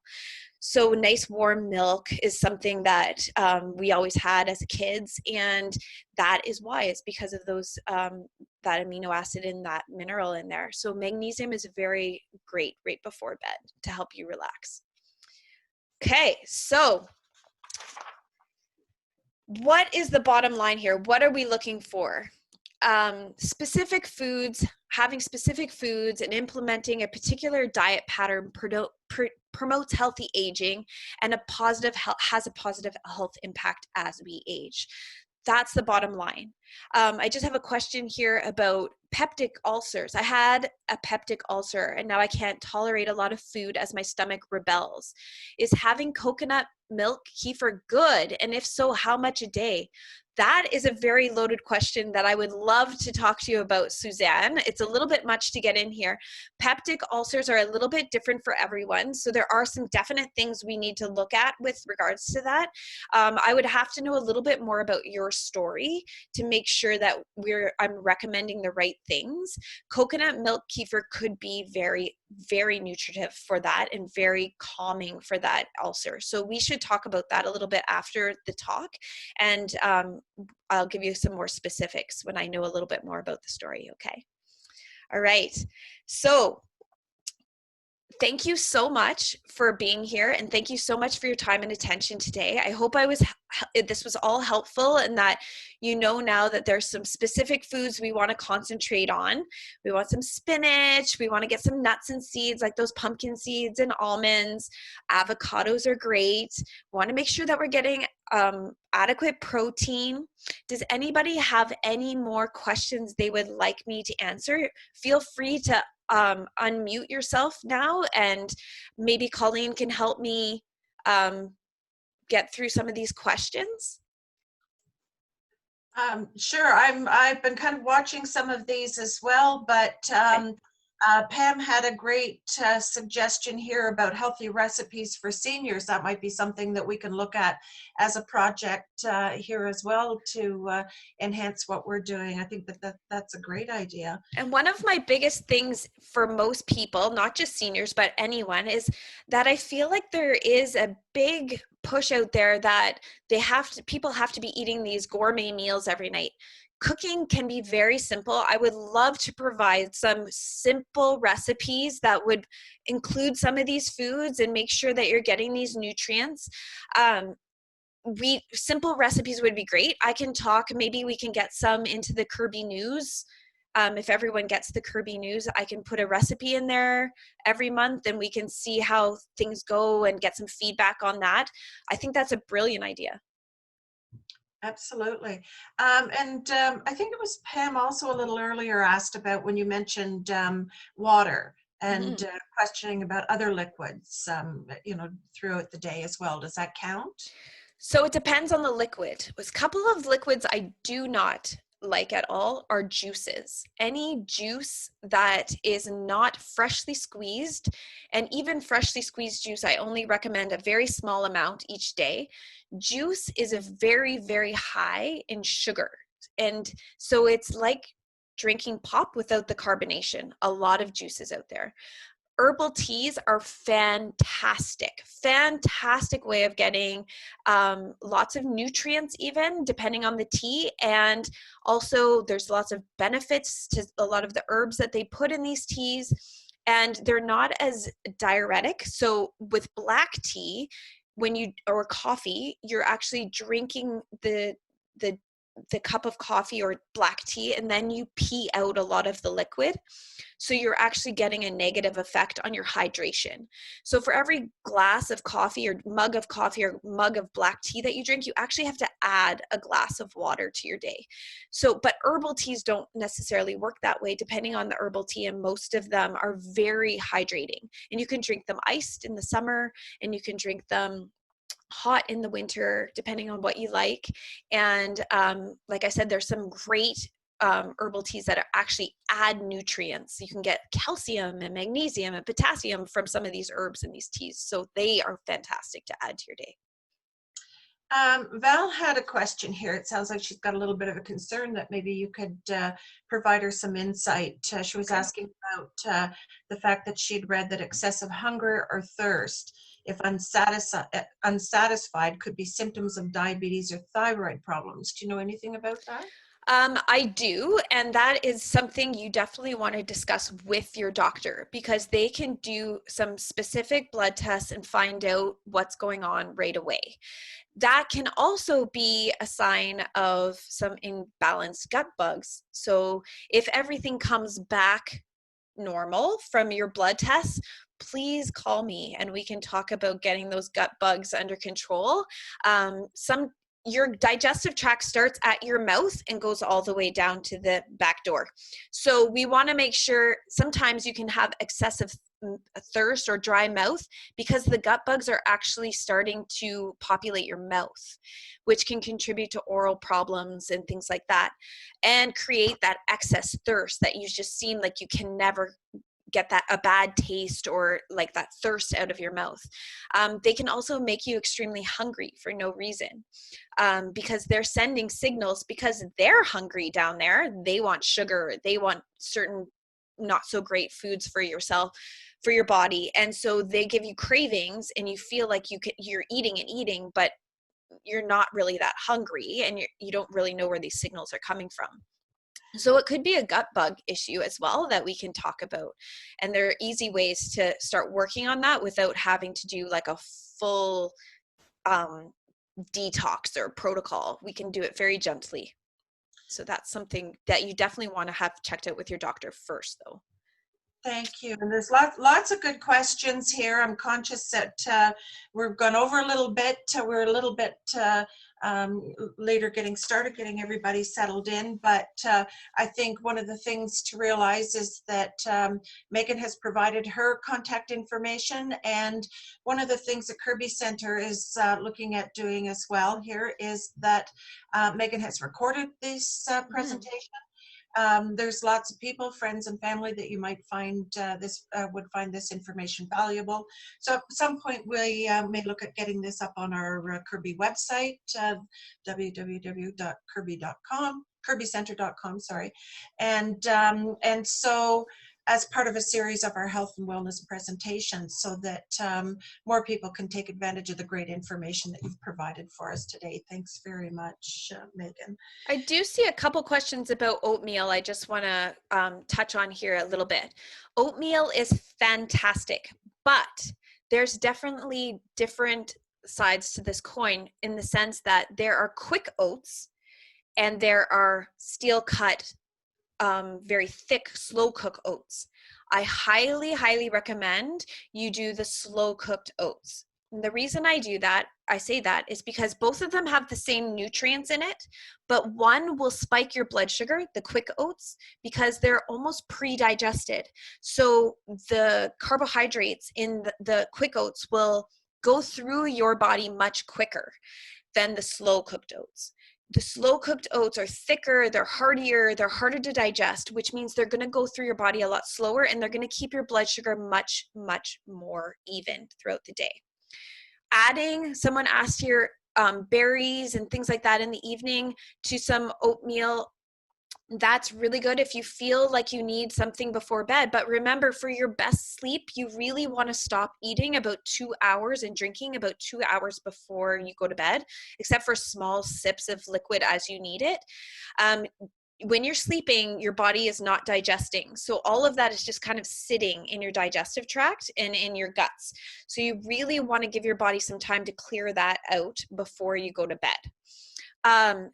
So nice warm milk is something that we always had as kids, and that is why. It's because of those that amino acid and that mineral in there. So magnesium is very great right before bed to help you relax. Okay, so what is the bottom line here? What are we looking for? Specific foods, having specific foods and implementing a particular diet pattern promotes healthy aging and has a positive health impact as we age. That's the bottom line. I just have a question here about peptic ulcers. I had a peptic ulcer and now I can't tolerate a lot of food as my stomach rebels. Is having coconut milk kefir good? And if so, how much a day? That is a very loaded question that I would love to talk to you about, Suzanne. It's a little bit much to get in here. Peptic ulcers are a little bit different for everyone, so there are some definite things we need to look at with regards to that. I would have to know a little bit more about your story to make sure that I'm recommending the right things, coconut milk kefir could be very, very nutritive for that and very calming for that ulcer. So we should talk about that a little bit after the talk. And I'll give you some more specifics when I know a little bit more about the story. Okay. All right. So thank you so much for being here, and thank you so much for your time and attention today. I hope this was all helpful, and that you know now that there's some specific foods we want to concentrate on. We want some spinach. We want to get some nuts and seeds like those pumpkin seeds and almonds. Avocados are great. We want to make sure that we're getting adequate protein. Does anybody have any more questions they would like me to answer? Feel free to unmute yourself now, and maybe Colleen can help me get through some of these questions. Sure. I've been kind of watching some of these as well, but Pam had a great suggestion here about healthy recipes for seniors. That might be something that we can look at as a project here as well to enhance what we're doing. I think that's a great idea. And one of my biggest things for most people, not just seniors, but anyone, is that I feel like there is a big push out there that people have to be eating these gourmet meals every night. Cooking can be very simple. I would love to provide some simple recipes that would include some of these foods and make sure that you're getting these nutrients. Simple recipes would be great. I can talk, maybe we can get some into the Kerby News. If everyone gets the Kerby News, I can put a recipe in there every month and we can see how things go and get some feedback on that. I think that's a brilliant idea. Absolutely. I think it was Pam also a little earlier asked about when you mentioned water and questioning about other liquids, throughout the day as well. Does that count? So it depends on the liquid. A couple of liquids I do not like at all are juices. Any juice that is not freshly squeezed, and even freshly squeezed juice, I only recommend a very small amount each day. Juice is a very, very high in sugar. And so it's like drinking pop without the carbonation. A lot of juices out there. Herbal teas are fantastic way of getting lots of nutrients, even depending on the tea. And also there's lots of benefits to a lot of the herbs that they put in these teas, and they're not as diuretic. So with black tea, or coffee, you're actually drinking the cup of coffee or black tea, and then you pee out a lot of the liquid. So you're actually getting a negative effect on your hydration. So for every glass of coffee or mug of black tea that you drink, you actually have to add a glass of water to your day. But herbal teas don't necessarily work that way, depending on the herbal tea, and most of them are very hydrating. And you can drink them iced in the summer, and you can drink them hot in the winter, depending on what you like. And like I said, there's some great herbal teas that actually add nutrients. You can get calcium and magnesium and potassium from some of these herbs in these teas. So they are fantastic to add to your day. Val had a question here. It sounds like she's got a little bit of a concern that maybe you could provide her some insight. She was asking about the fact that she'd read that excessive hunger or thirst, if unsatisfied, could be symptoms of diabetes or thyroid problems. Do you know anything about that? I do, and that is something you definitely want to discuss with your doctor, because they can do some specific blood tests and find out what's going on right away. That can also be a sign of some imbalanced gut bugs. So if everything comes back normal from your blood tests, please call me and we can talk about getting those gut bugs under control. Your digestive tract starts at your mouth and goes all the way down to the back door. So we want to make sure, sometimes you can have excessive thirst or dry mouth because the gut bugs are actually starting to populate your mouth, which can contribute to oral problems and things like that, and create that excess thirst that you just seem like you can never get a bad taste or like that thirst out of your mouth. They can also make you extremely hungry for no reason, because they're sending signals because they're hungry down there. They want sugar. They want certain not so great foods for yourself, for your body. And so they give you cravings and you feel like you're eating and eating, but you're not really that hungry, and you don't really know where these signals are coming from. So it could be a gut bug issue as well that we can talk about. And there are easy ways to start working on that without having to do like a full detox or protocol. We can do it very gently. So that's something that you definitely want to have checked out with your doctor first, though. Thank you. And there's lots of good questions here. I'm conscious that we're gone over a little bit. We're a little bit later getting started, getting everybody settled in. But I think one of the things to realize is that Megan has provided her contact information. And one of the things that Kerby Centre is looking at doing as well here is that Megan has recorded this presentation. There's lots of people, friends and family that you might find would find this information valuable. So at some point we may look at getting this up on our Kerby website, www.kerby.com, kerbycentre.com, sorry. And so as part of a series of our health and wellness presentations, so that more people can take advantage of the great information that you've provided for us today. Thanks very much, Megan. I do see a couple questions about oatmeal I just want to touch on here a little bit. Oatmeal is fantastic, but there's definitely different sides to this coin in the sense that there are quick oats and there are steel cut, very thick, slow cook oats. I highly, highly recommend you do the slow cooked oats. And the reason I say that is because both of them have the same nutrients in it, but one will spike your blood sugar, the quick oats, because they're almost pre-digested. So the carbohydrates in the quick oats will go through your body much quicker than the slow cooked oats. The slow cooked oats are thicker, they're heartier, they're harder to digest, which means they're going to go through your body a lot slower, and they're going to keep your blood sugar much, much more even throughout the day. Someone asked here, berries and things like that in the evening to some oatmeal. That's really good if you feel like you need something before bed. But remember, for your best sleep, you really want to stop eating about 2 hours and drinking about 2 hours before you go to bed, except for small sips of liquid as you need it. When you're sleeping, your body is not digesting. So all of that is just kind of sitting in your digestive tract and in your guts. So you really want to give your body some time to clear that out before you go to bed.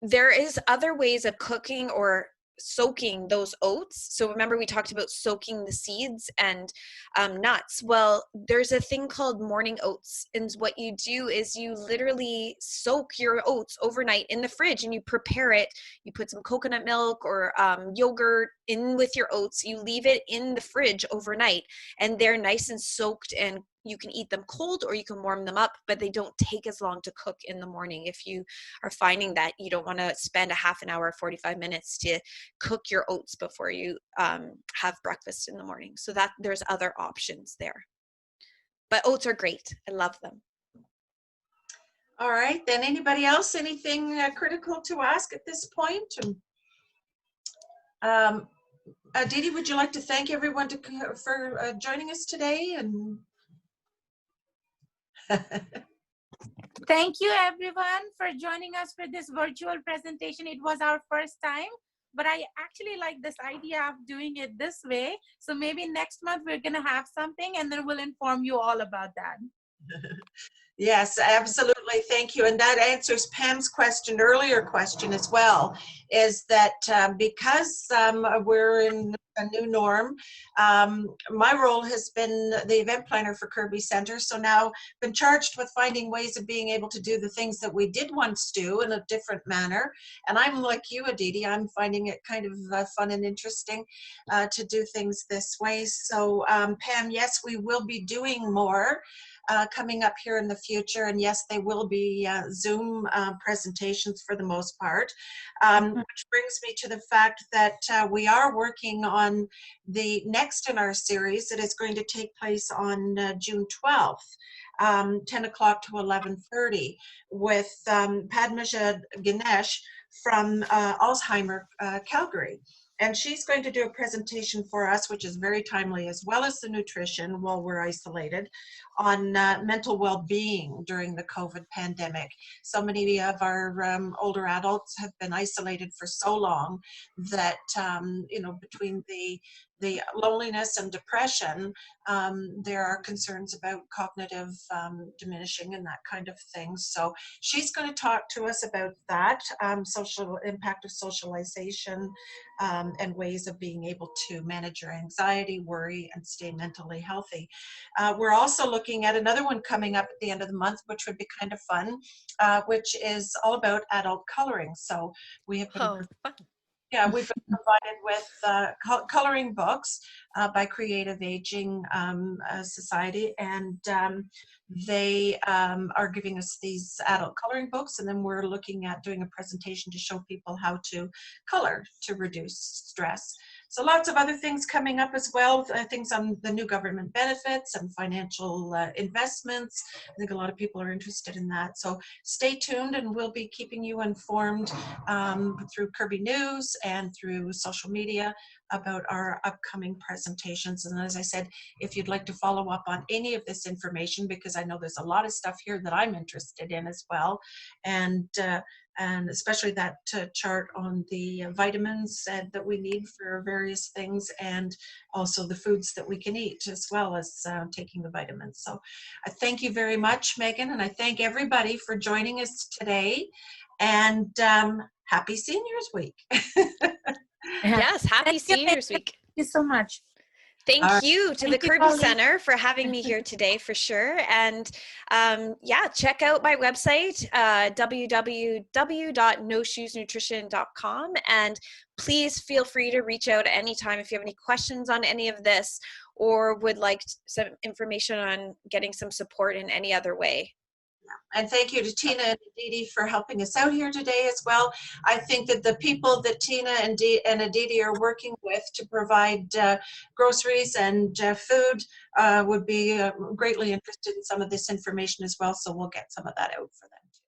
There is other ways of cooking or soaking those oats. So remember, we talked about soaking the seeds and nuts. Well, there's a thing called morning oats. And what you do is you literally soak your oats overnight in the fridge and you prepare it. You put some coconut milk or yogurt in with your oats. You leave it in the fridge overnight and they're nice and soaked, and you can eat them cold or you can warm them up, but they don't take as long to cook in the morning. If you are finding that you don't want to spend a half an hour, 45 minutes to cook your oats before you have breakfast in the morning. So that there's other options there. But oats are great. I love them. All right, then anybody else, anything critical to ask at this point? Didi, would you like to thank everyone for joining us today? And Thank you everyone for joining us for this virtual presentation. It was our first time, but I actually like this idea of doing it this way. So maybe next month we're gonna have something and then we'll inform you all about that. Yes, absolutely. Thank you. And that answers Pam's earlier question as well, is that because we're in a new norm, my role has been the event planner for Kerby Centre. So now been charged with finding ways of being able to do the things that we did once do in a different manner. And I'm like you, Aditi, I'm finding it kind of fun and interesting to do things this way. So Pam, yes, we will be doing more coming up here in the future, and yes, they will be Zoom presentations for the most part, which brings me to the fact that we are working on on the next in our series that is going to take place on June 12th. 10 o'clock to 11:30 with Padmaja Ganesh from Alzheimer Calgary. And she's going to do a presentation for us, which is very timely, as well as the nutrition while we're isolated, on mental well-being during the COVID pandemic. So many of our older adults have been isolated for so long that, between the loneliness and depression, there are concerns about cognitive diminishing and that kind of thing. So she's going to talk to us about that, social impact of socialization, and ways of being able to manage your anxiety, worry, and stay mentally healthy. We're also looking at another one coming up at the end of the month, which would be kind of fun, which is all about adult coloring. So we have been we've been provided with coloring books by Creative Aging Society, and they are giving us these adult coloring books, and then we're looking at doing a presentation to show people how to color to reduce stress. So lots of other things coming up as well, things on the new government benefits and financial investments. I think a lot of people are interested in that. So stay tuned, and we'll be keeping you informed through Kerby News and through social media about our upcoming presentations. And as I said, if you'd like to follow up on any of this information, because I know there's a lot of stuff here that I'm interested in as well, and especially that chart on the vitamins that we need for various things, and also the foods that we can eat, as well as taking the vitamins. So I thank you very much, Megan, and I thank everybody for joining us today, and happy Seniors Week. Yes, happy Seniors Week. Thank you so much. Thank you to the Kerby Colleen. Centre for having me here today, for sure. And check out my website, www.noshoesnutrition.com. And please feel free to reach out anytime if you have any questions on any of this, or would like some information on getting some support in any other way. And thank you to Tina and Aditi for helping us out here today as well. I think that the people that Tina and Aditi are working with to provide groceries and food would be greatly interested in some of this information as well. So we'll get some of that out for them too.